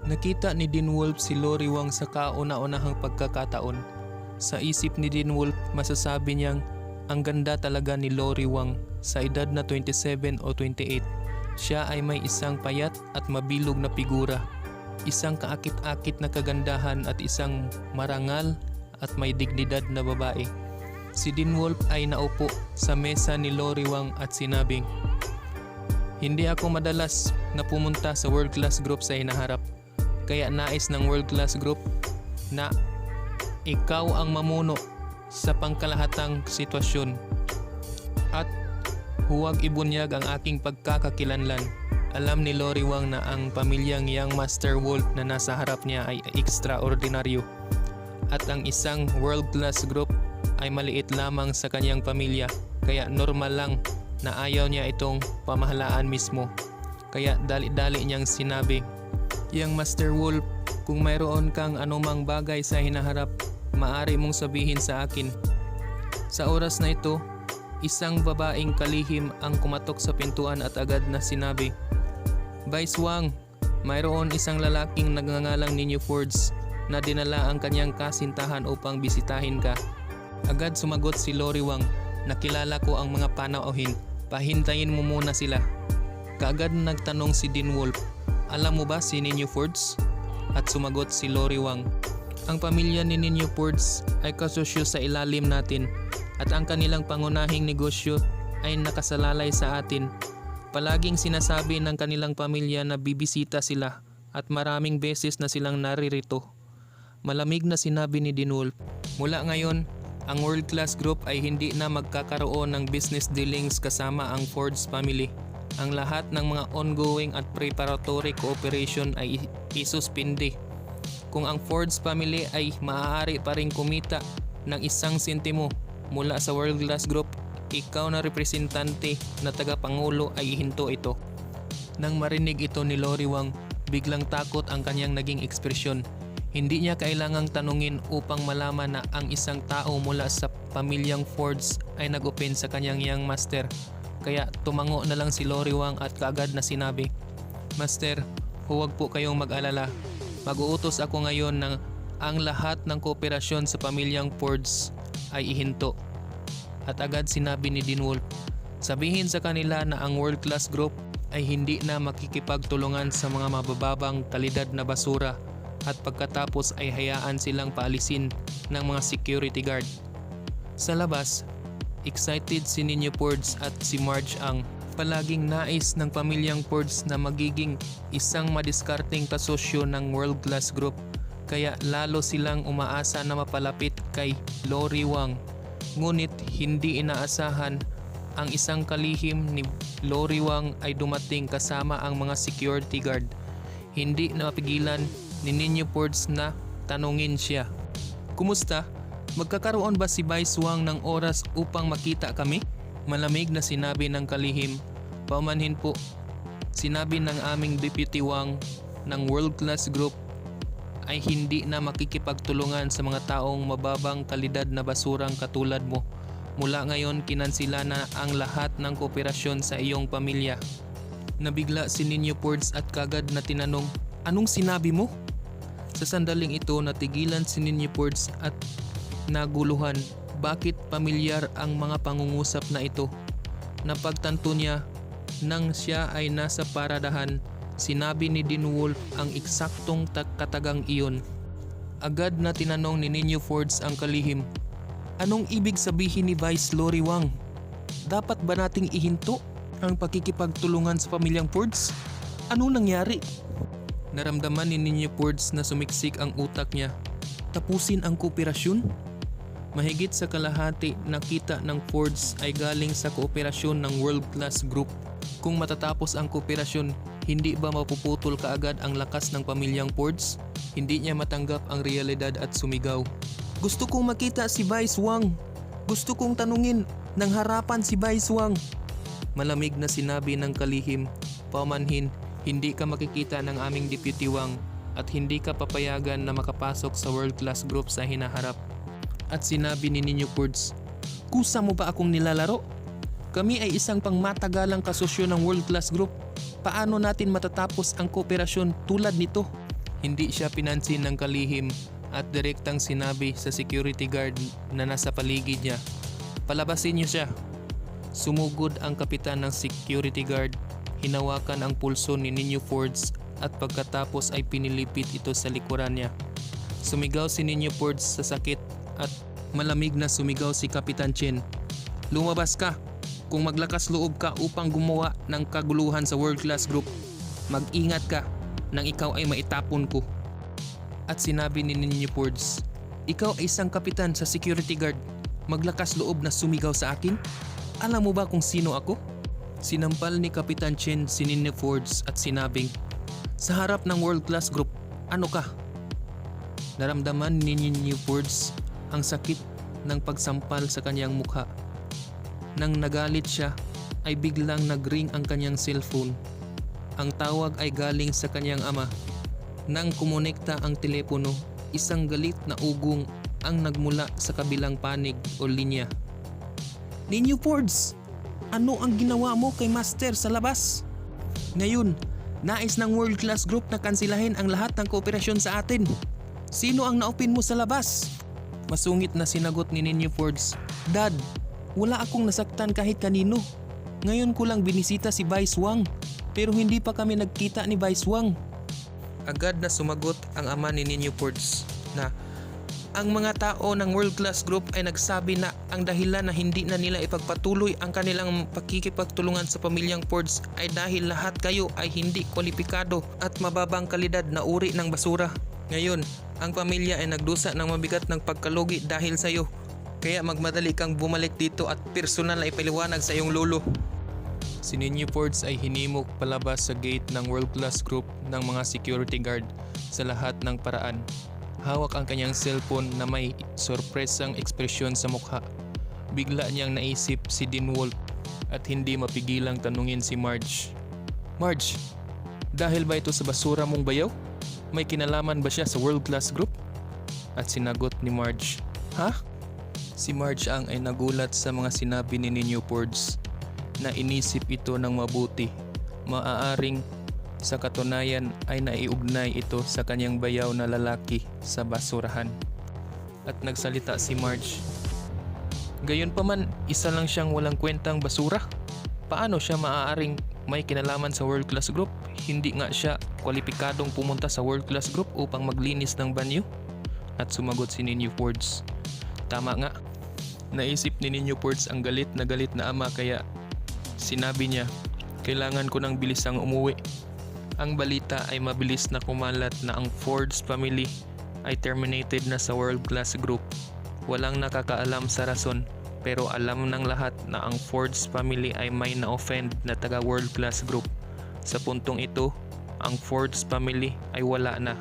Nakita ni Dean Wolf si Lori Wang sa kauna-unahang pagkakataon. Sa isip ni Dean Wolf, masasabi niyang ang ganda talaga ni Lori Wang sa edad na 27 o 28. Siya ay may isang payat at mabilog na figura, isang kaakit-akit na kagandahan at isang marangal at may dignidad na babae. Si Dean Wolf ay naupo sa mesa ni Lori Wang at sinabing, "Hindi ako madalas na pumunta sa world class group sa hinaharap. Kaya nais ng world class group na ikaw ang mamuno sa pangkalahatang sitwasyon at huwag ibunyag ang aking pagkakakilanlan." Alam ni Lori Wang na ang pamilyang Young Master Wolf na nasa harap niya ay ekstraordinaryo at ang isang world class group ay maliit lamang sa kanyang pamilya, kaya normal lang na ayaw niya itong pamahalaan mismo. Kaya dali-dali niyang sinabi, "Young Master Wolf, kung mayroon kang anumang bagay sa hinaharap, maaari mong sabihin sa akin." Sa oras na ito, isang babaeng kalihim ang kumatok sa pintuan at agad na sinabi, "Vice Wang, mayroon isang lalaking nagngangalang Ninyo Fords na dinala ang kanyang kasintahan upang bisitahin ka." Agad sumagot si Lori Wang, "Nakilala ko ang mga panauhin, pahintayin mo muna sila." Kaagad nagtanong si Dean Wolf, "Alam mo ba si Ninyo Fords?" At sumagot si Lori Wang, "Ang pamilya ni Ninyo Fords ay kasosyo sa ilalim natin at ang kanilang pangunahing negosyo ay nakasalalay sa atin. Palaging sinasabi ng kanilang pamilya na bibisita sila at maraming beses na silang naririto." Malamig na sinabi ni Dean Wolf, "Mula ngayon, ang world class group ay hindi na magkakaroon ng business dealings kasama ang Fords family. Ang lahat ng mga ongoing at preparatory cooperation ay isuspindi. Kung ang Fords family ay maaari pa ring kumita ng 1 sentimo mula sa world class group, ikaw na representante na tagapangulo ay ihinto ito." Nang marinig ito ni Lori Wang, biglang takot ang kanyang naging ekspresyon. Hindi niya kailangang tanungin upang malaman na ang isang tao mula sa pamilyang Fords ay nag-open sa kanyang Young Master. Kaya tumango na lang si Lori Wang at kaagad na sinabi, "Master, huwag po kayong mag-alala. Mag-uutos ako ngayon ng ang lahat ng kooperasyon sa pamilyang Fords ay ihinto." At agad sinabi ni Dean Wolf, "Sabihin sa kanila na ang world class group ay hindi na makikipagtulungan sa mga mabababang kalidad na basura at pagkatapos ay hayaan silang paalisin ng mga security guard." Sa labas, excited si Ninyo Fords at si Marge Ang. Palaging nais ng pamilyang Fords na magiging isang madiskarteng kasosyo ng world class group, kaya lalo silang umaasa na mapalapit kay Lori Wang. Ngunit hindi inaasahan, ang isang kalihim ni Lori Wang ay dumating kasama ang mga security guard. Hindi napigilan ni Ninyo Fords na tanungin siya, "Kumusta? Magkakaroon ba si Vice Wang ng oras upang makita kami?" Malamig na sinabi ng kalihim, "Paumanhin po, sinabi ng aming Deputy Wang ng world class group ay hindi na makikipagtulungan sa mga taong mababang kalidad na basurang katulad mo. Mula ngayon, kinansila na ang lahat ng kooperasyon sa iyong pamilya." Nabigla si Ninyo Fords at kagad na tinanong, "Anong sinabi mo?" Sa sandaling ito, natigilan si Ninyo Fords at naguluhan. Bakit pamilyar ang mga pangungusap na ito? Napagtanto niya nang siya ay nasa paradahan, sinabi ni Dean Wolf ang eksaktong katagang iyon. Agad na tinanong ni Ninyo Fords ang kalihim, "Anong ibig sabihin ni Vice Lori Wang? Dapat ba nating ihinto ang pakikipagtulungan sa pamilyang Fords? Ano nangyari?" Naramdaman ni Ninyo Fords na sumiksik ang utak niya. Tapusin ang kooperasyon? Mahigit sa kalahati na kita ng Fords ay galing sa kooperasyon ng world class group. Kung matatapos ang kooperasyon, hindi ba mapuputol kaagad ang lakas ng pamilyang Fords? Hindi niya matanggap ang realidad at sumigaw, "Gusto kong makita si Vice Wang. Gusto kong tanungin ng harapan si Vice Wang." Malamig na sinabi ng kalihim, "Paumanhin, hindi ka makikita ng aming Deputy Wang at hindi ka papayagan na makapasok sa world class group sa hinaharap." At sinabi ni Ninyo Fords, "Kusa mo ba akong nilalaro? Kami ay isang pangmatagalang kasosyo ng world class group. Paano natin matatapos ang kooperasyon tulad nito?" Hindi siya pinansin ng kalihim at direktang sinabi sa security guard na nasa paligid niya, "Palabasin niyo siya." Sumugod ang kapitan ng security guard, hinawakan ang pulso ni Ninyo Fords at pagkatapos ay pinilipit ito sa likuran niya. Sumigaw si Ninyo Fords sa sakit at malamig na sumigaw si Kapitan Chen, "Lumabas ka! Kung maglakas loob ka upang gumawa ng kaguluhan sa World Class Group, mag-ingat ka nang ikaw ay maitapon ko." At sinabi ni Ninyo Fords, "Ikaw ay isang kapitan sa security guard. Maglakas loob na sumigaw sa akin? Alam mo ba kung sino ako?" Sinampal ni Kapitan Chen si Ninyo Fords at sinabing, "Sa harap ng World Class Group, ano ka?" Naramdaman ni Ninyo Fords ang sakit ng pagsampal sa kanyang mukha. Nang nagalit siya, ay biglang nag-ring ang kanyang cellphone. Ang tawag ay galing sa kanyang ama. Nang kumonekta ang telepono, isang galit na ugong ang nagmula sa kabilang panig o linya. "Ninyo Fords, ano ang ginawa mo kay Master sa labas? Ngayon, nais ng World Class Group na kansilahin ang lahat ng kooperasyon sa atin. Sino ang naupin mo sa labas?" Masungit na sinagot ni Ninyo Fords, "Dad, wala akong nasaktan kahit kanino. Ngayon ko lang binisita si Vice Wang, pero hindi pa kami nagkita ni Vice Wang." Agad na sumagot ang ama ni Ninyo Fords na ang mga tao ng World Class Group ay nagsabi na ang dahilan na hindi na nila ipagpatuloy ang kanilang pakikipagtulungan sa pamilyang Fords ay dahil lahat kayo ay hindi kwalipikado at mababang kalidad na uri ng basura. Ngayon, ang pamilya ay nagdusa ng mabigat ng pagkalugi dahil sa iyo. Kaya magmadali kang bumalik dito at personal na ipaliwanag sa iyong lolo. Si Ninyo Fords ay hinimok palabas sa gate ng World Class Group ng mga security guard sa lahat ng paraan. Hawak ang kanyang cellphone na may sorpresang ekspresyon sa mukha. Bigla niyang naisip si Dean Wolf at hindi mapigilang tanungin si Marge, "Marge, dahil ba ito sa basura mong bayaw? May kinalaman ba siya sa World Class Group?" At sinagot ni Marge, "Ha?" Si Marge ang ay nagulat sa mga sinabi ni Ninyo Fords na inisip ito ng mabuti. Maaaring sa katunayan ay naiugnay ito sa kanyang bayaw na lalaki sa basurahan. At nagsalita si Marge, "Gayunpaman, isa lang siyang walang kwentang basura. Paano siya maaaring may kinalaman sa World Class Group? Hindi nga siya kwalipikadong pumunta sa World Class Group upang maglinis ng banyo." At sumagot si Ninyo Fords, "Tama nga." Naisip ni Ninyo Fords ang galit na ama kaya sinabi niya, "Kailangan ko ng bilisang umuwi." Ang balita ay mabilis na kumalat na ang Fords family ay terminated na sa World Class Group. Walang nakakaalam sa rason, pero alam ng lahat na ang Fords family ay may na-offend na taga World Class Group. Sa puntong ito, ang Fords family ay wala na.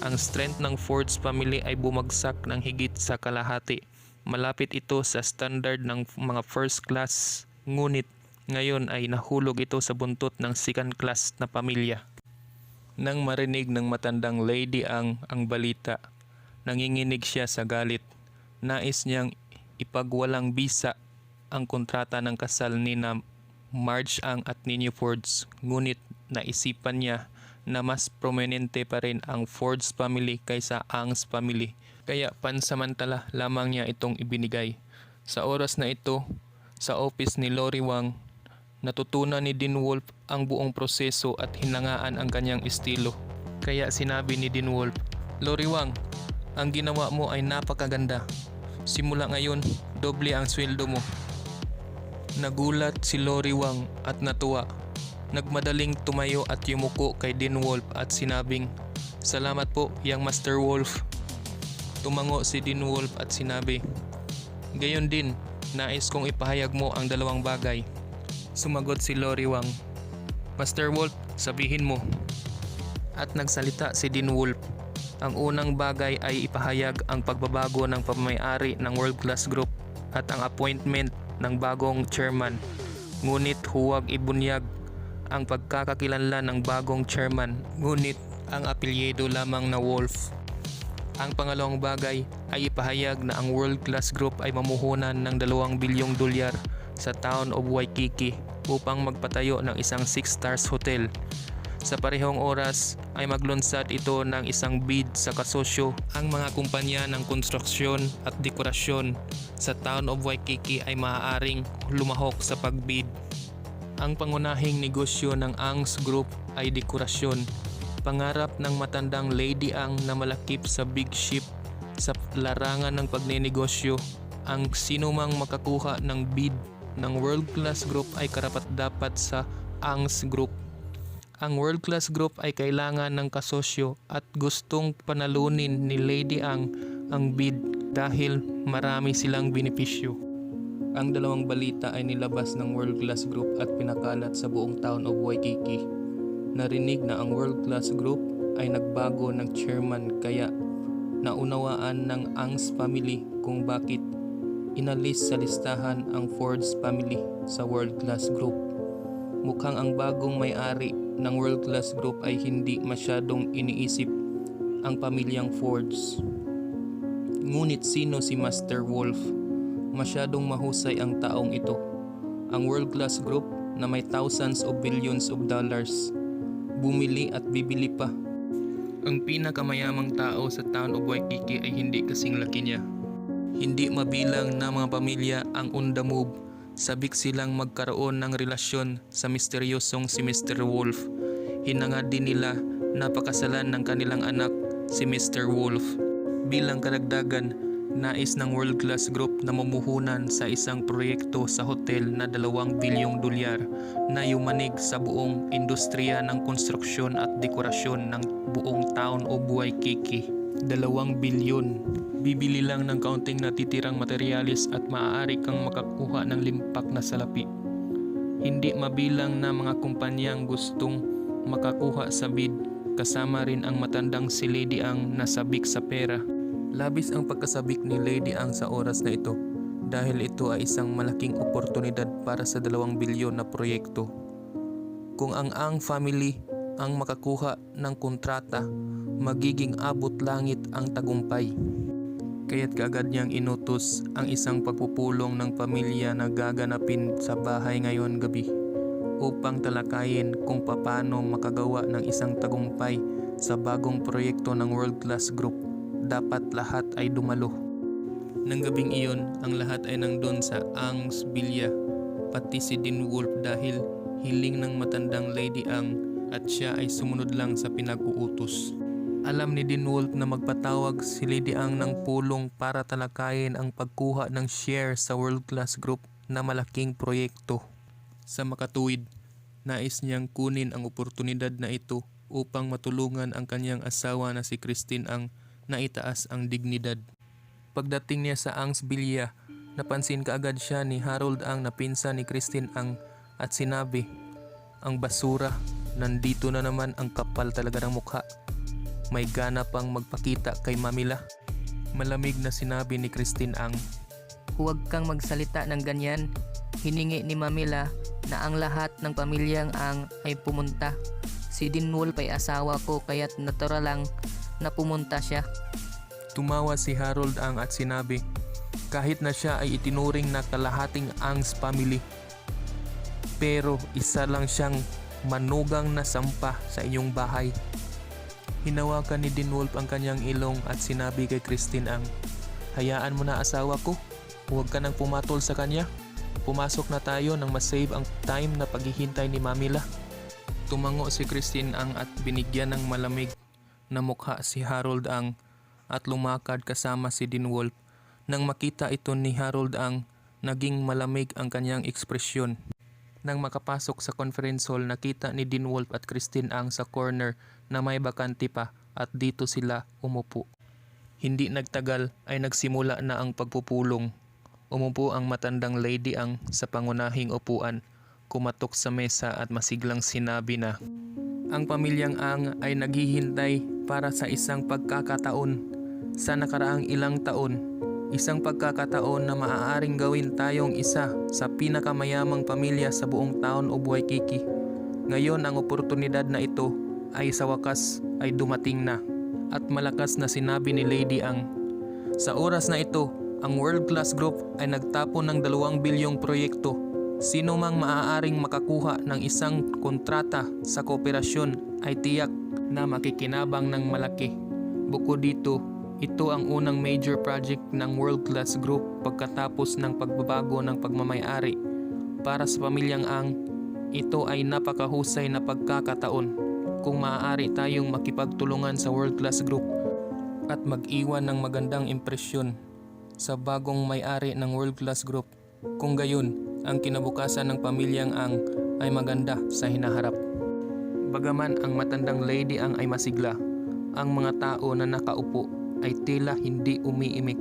Ang strength ng Fords family ay bumagsak ng higit sa kalahati. Malapit ito sa standard ng mga first class, ngunit ngayon ay nahulog ito sa buntot ng second class na pamilya. Nang marinig ng matandang Lady ang balita, nanginginig siya sa galit. Nais niyang ipagwalang bisa ang kontrata ng kasal ni na Marge Ang at Ninyo Fords, ngunit naisipan niya na mas prominente pa rin ang Fords family kaysa Ang's family, kaya pansamantala lamang niya itong ibinigay. Sa oras na ito, sa office ni Lori Wang, natutunan ni Dean Wolf ang buong proseso at hinangaan ang kanyang estilo. Kaya sinabi ni Dean Wolf, "Lori Wang, ang ginawa mo ay napakaganda. Simula ngayon, doble ang sweldo mo." Nagulat si Lori Wang at natuwa. Nagmadaling tumayo at yumuko kay Dean Wolf at sinabing, "Salamat po, Young Master Wolf." Tumango si Dean Wolf at sinabi, "Gayon din, nais kong ipahayag mo ang dalawang bagay." Sumagot si Lori Wang, "Master Wolf, sabihin mo." At nagsalita si Dean Wolf. Ang unang bagay ay ipahayag ang pagbabago ng pamay-ari ng World Class Group at ang appointment ng bagong chairman. Ngunit huwag ibunyag ang pagkakakilanlan ng bagong chairman, ngunit ang apelyido lamang na Wolf. Ang pangalawang bagay ay ipahayag na ang World Class Group ay mamuhunan ng $2 bilyong sa town of Waikiki upang magpatayo ng isang 6 stars hotel. Sa parehong oras ay maglunsad ito ng isang bid sa kasosyo. Ang mga kumpanya ng konstruksyon at dekorasyon sa Town of Waikiki ay maaaring lumahok sa pagbid. Ang pangunahing negosyo ng Ang's Group ay dekorasyon. Pangarap ng matandang Lady Ang na malakip sa big ship sa larangan ng pagnenegosyo. Ang sinumang makakuha ng bid ng World Class Group ay karapat-dapat sa Ang's Group. Ang World Class Group ay kailangan ng kasosyo at gustong panalunin ni Lady ang bid dahil marami silang benepisyo. Ang dalawang balita ay nilabas ng World Class Group at pinakalat sa buong Town of Waikiki. Narinig na ang World Class Group ay nagbago ng chairman kaya naunawaan ng Ang's family kung bakit inalis sa listahan ang Ford's family sa World Class Group. Mukhang ang bagong may-ari ng World Class Group ay hindi masyadong iniisip ang pamilyang Fords. Ngunit sino si Master Wolf? Masyadong mahusay ang taong ito. Ang World Class Group na may thousands of billions of dollars. Bumili at bibili pa. Ang pinakamayamang tao sa Town of Waikiki ay hindi kasing laki niya. Hindi mabilang na mga pamilya ang on the move. Sabik silang magkaroon ng relasyon sa misteryosong si Mr. Wolf. Hinangad din nila na pakasalan ng kanilang anak si Mr. Wolf. Bilang karagdagan, nais ng World Class Group na mumuhunan sa isang proyekto sa hotel na $2 bilyong na yumanig sa buong industriya ng konstruksyon at dekorasyon ng buong Town of Waikiki. 2 bilyon. Bibili lang ng kaunting natitirang materyales at maaari kang makakuha ng limpak na salapi. Hindi mabilang na mga kumpanyang gustong makakuha sa bid, kasama rin ang matandang si Lady Ang nasabik sa pera. Labis ang pagkasabik ni Lady Ang sa oras na ito dahil ito ay isang malaking oportunidad para sa 2 bilyon na proyekto. Kung ang Ang family ang makakuha ng kontrata, magiging abot langit ang tagumpay. Kaya't kaagad niyang inutos ang isang pagpupulong ng pamilya na gaganapin sa bahay ngayon gabi upang talakayin kung paano makagawa ng isang tagumpay sa bagong proyekto ng World Class Group. Dapat lahat ay dumalo. Nang gabing iyon, ang lahat ay nandun sa Ang's Villa, pati si Dean Wolf dahil hiling ng matandang Lady Ang at siya ay sumunod lang sa pinag-uutos. Alam ni Dean Wolf na magpatawag si Lady Ang ng pulong para talakayin ang pagkuha ng share sa World Class Group na malaking proyekto. Sa makatuwid, nais niyang kunin ang oportunidad na ito upang matulungan ang kanyang asawa na si Christine Ang na itaas ang dignidad. Pagdating niya sa Ang's Villa, napansin kaagad siya ni Harold Ang na pinsan ni Christine Ang at sinabi, "Ang basura, nandito na naman, ang kapal talaga ng mukha. May gana pang magpakita kay Mamila." Malamig na sinabi ni Christine Ang, "Huwag kang magsalita ng ganyan. Hiningi ni Mamila na ang lahat ng pamilyang Ang ay pumunta. Si Dean Wolf ay asawa ko kaya't natural lang na pumunta siya." Tumawa si Harold Ang at sinabi, "Kahit na siya ay itinuring na kalahating Ang's family, pero isa lang siyang manugang na sampa sa inyong bahay." Hinawakan ni Dean Wolf ang kanyang ilong at sinabi kay Christine Ang, "Hayaan mo na asawa ko. Huwag ka nang pumatol sa kanya. Pumasok na tayo nang masave ang time na paghihintay ni Mamila." Tumango si Christine Ang at binigyan ng malamig na mukha si Harold Ang at lumakad kasama si Dean Wolf. Nang makita ito ni Harold Ang, naging malamig ang kanyang ekspresyon. Nang makapasok sa conference hall, nakita ni Dean Wolf at Christine Ang sa corner na may bakante pa at dito sila umupo. Hindi nagtagal ay nagsimula na ang pagpupulong. Umupo ang matandang Lady Ang sa pangunahing upuan, kumatok sa mesa at masiglang sinabi na, "Ang pamilyang Ang ay naghihintay para sa isang pagkakataon. Sa nakaraang ilang taon, isang pagkakataon na maaaring gawin tayong isa sa pinakamayamang pamilya sa buong Town of Waikiki. Ngayon ang oportunidad na ito ay sa wakas ay dumating na." At malakas na sinabi ni Lady Ang, "Sa oras na ito, ang World Class Group ay nagtapon ng 2 bilyong proyekto. Sino mang maaaring makakuha ng isang kontrata sa kooperasyon ay tiyak na makikinabang ng malaki. Bukod dito, ito ang unang major project ng World Class Group pagkatapos ng pagbabago ng pagmamay-ari. Para sa pamilyang Ang, ito ay napakahusay na pagkakataon kung maaari tayong makipagtulungan sa World Class Group at mag-iwan ng magandang impresyon sa bagong may-ari ng World Class Group. Kung gayon, ang kinabukasan ng pamilyang Ang ay maganda sa hinaharap. Bagaman ang matandang Lady Ang ay masigla, ang mga tao na nakaupo ay tila hindi umiimik.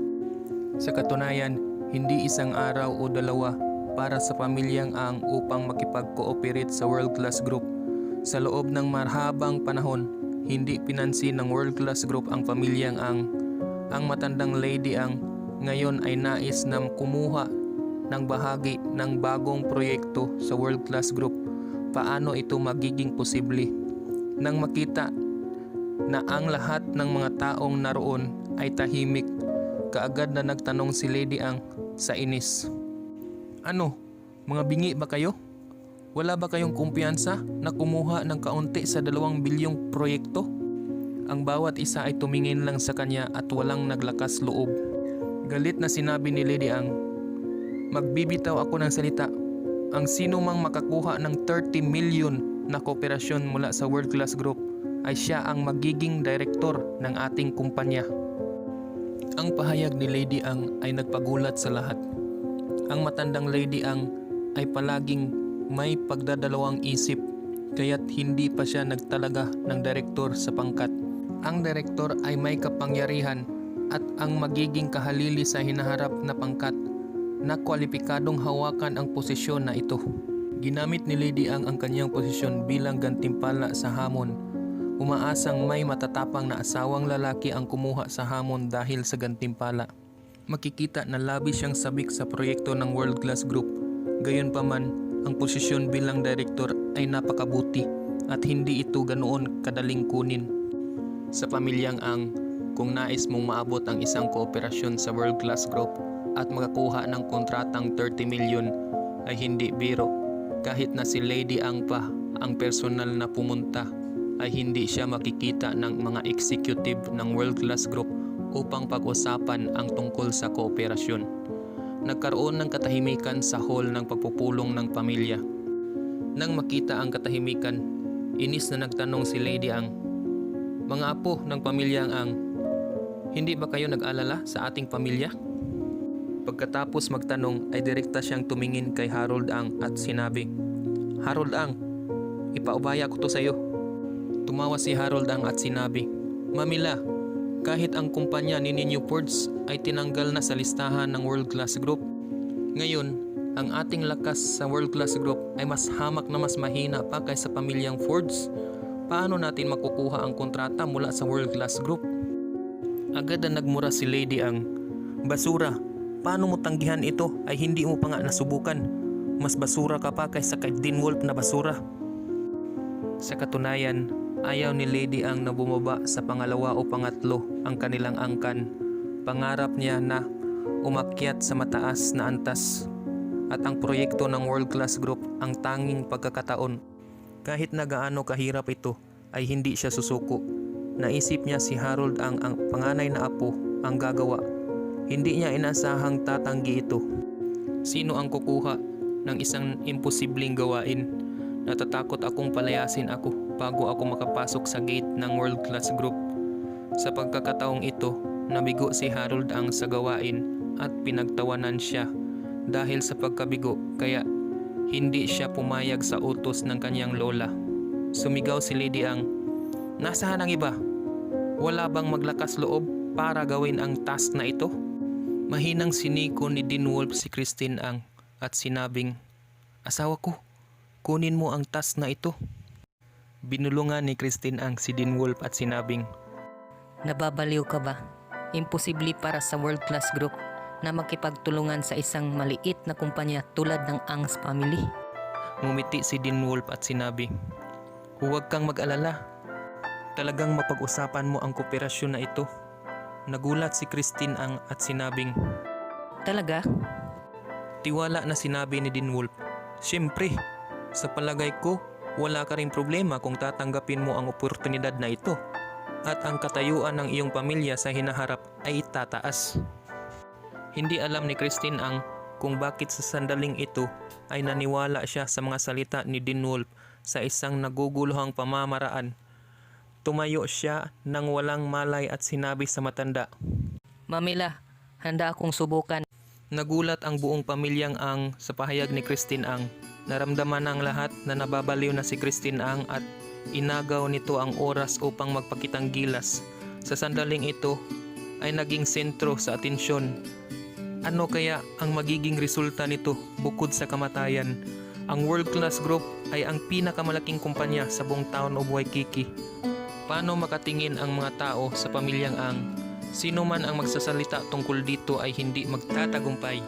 Sa katunayan, hindi isang araw o dalawa para sa pamilyang Ang upang makipag-cooperate sa World Class Group. Sa loob ng mahabang panahon, hindi pinansin ng World Class Group ang pamilyang Ang. Ang matandang Lady Ang ngayon ay nais na kumuha ng bahagi ng bagong proyekto sa World Class Group. Paano ito magiging posible? Nang makita na ang lahat ng mga taong naroon ay tahimik, kaagad na nagtanong si Lady Ang sa inis. Ano? Mga bingi ba kayo? Wala ba kayong kumpiyansa na kumuha ng kaunti sa 2 bilyong proyekto? Ang bawat isa ay tumingin lang sa kanya at walang naglakas loob. Galit na sinabi ni Lady Ang, "Magbibitaw ako ng salita. Ang sino mang makakuha ng 30 million na kooperasyon mula sa World Class Group ay siya ang magiging direktor ng ating kumpanya." Ang pahayag ni Lady Ang ay nagpagulat sa lahat. Ang matandang Lady Ang ay palaging may pagdadalawang isip, kaya't hindi pa siya nagtalaga ng direktor sa pangkat. Ang direktor ay may kapangyarihan at ang magiging kahalili sa hinaharap na pangkat na kwalipikadong hawakan ang posisyon na ito. Ginamit ni Lady Ang kanyang posisyon bilang gantimpala sa hamon. Umaasang may matatapang na asawang lalaki ang kumuha sa hamon dahil sa gantimpala. Makikita na labis siyang sabik sa proyekto ng World Class Group. Gayunpaman, ang posisyon bilang direktor ay napakabuti at hindi ito ganoon kadaling kunin. Sa pamilyang Ang, kung nais mong maabot ang isang kooperasyon sa World Class Group at makakuha ng kontratang 30 million ay hindi biro. Kahit na si Lady Ang pa ang personal na pumunta, ay hindi siya makikita ng mga executive ng World Class Group upang pag-usapan ang tungkol sa kooperasyon. Nagkaroon ng katahimikan sa hall ng pagpupulong ng pamilya. Nang makita ang katahimikan, inis na nagtanong si Lady Ang, "Mga apo ng pamilyang Ang, hindi ba kayo nag-alala sa ating pamilya?" Pagkatapos magtanong ay direkta siyang tumingin kay Harold Ang at sinabi, "Harold Ang, ipaubaya ko to sa iyo." Tumawa si Harold Ang at sinabi, "Mamila, kahit ang kumpanya ni Ninyo Fords ay tinanggal na sa listahan ng World Class Group. Ngayon, ang ating lakas sa World Class Group ay mas hamak na mas mahina pa kaysa pamilyang Fords. Paano natin makukuha ang kontrata mula sa World Class Group?" Agad na nagmura si Lady Ang, "Basura, paano mo tanggihan ito ay hindi mo pa nga nasubukan? Mas basura ka pa kaysa kay Dean Wolf na basura." Sa katunayan, ayaw ni Lady Ang na bumaba sa pangalawa o pangatlo ang kanilang angkan. Pangarap niya na umakyat sa mataas na antas at ang proyekto ng World Class Group ang tanging pagkakataon. Kahit na gaano kahirap ito ay hindi siya susuko. Naisip niya si Harold ang panganay na apo ang gagawa. Hindi niya inasahang tatanggi ito. Sino ang kukuha ng isang imposibleng gawain? Natatakot akong palayasin ako bago ako makapasok sa gate ng World Class Group. Sa pagkakataong ito, nabigo si Harold Ang sa gawain at pinagtawanan siya dahil sa pagkabigo, kaya hindi siya pumayag sa utos ng kanyang lola. Sumigaw si Lady Ang, "Nasaan ang iba? Wala bang maglakas loob para gawin ang task na ito?" Mahinang siniko ni Dean Wolf si Christine Ang at sinabing, "Asawa ko, kunin mo ang task na ito." Binulungan ni Christine Ang si Dean Wolf at sinabing, Nababaliw ka ba? Imposible para sa World Class Group na makipagtulungan sa isang maliit na kumpanya tulad ng Ang's Family. Ngumiti si Dean Wolf at sinabi, "Huwag kang mag-alala. Talagang mapag-usapan mo ang kooperasyon na ito." Nagulat si Christine Ang at sinabing, Talaga? Tiwala na sinabi ni Dean Wolf, "Siyempre, sa palagay ko Wala ka ring problema kung tatanggapin mo ang oportunidad na ito at ang katayuan ng iyong pamilya sa hinaharap ay tataas. Hindi alam ni Christine Ang kung bakit sa sandaling ito ay naniwala siya sa mga salita ni Dean Wolf sa isang naguguluhang pamamaraan. Tumayo siya nang walang malay at sinabi sa matanda. Mamila, handa akong subukan. Nagulat ang buong pamilyang Ang sa pahayag ni Christine Ang. Naramdaman ng lahat na nababaliw na si Christine Ang at inagaw nito ang oras upang magpakitang gilas. Sa sandaling ito ay naging sentro sa atensyon. Ano kaya ang magiging resulta nito bukod sa kamatayan? Ang World Class Group ay ang pinakamalaking kumpanya sa buong town of Waikiki. Paano makatingin ang mga tao sa pamilyang Ang? Sino man ang magsasalita tungkol dito ay hindi magtatagumpay.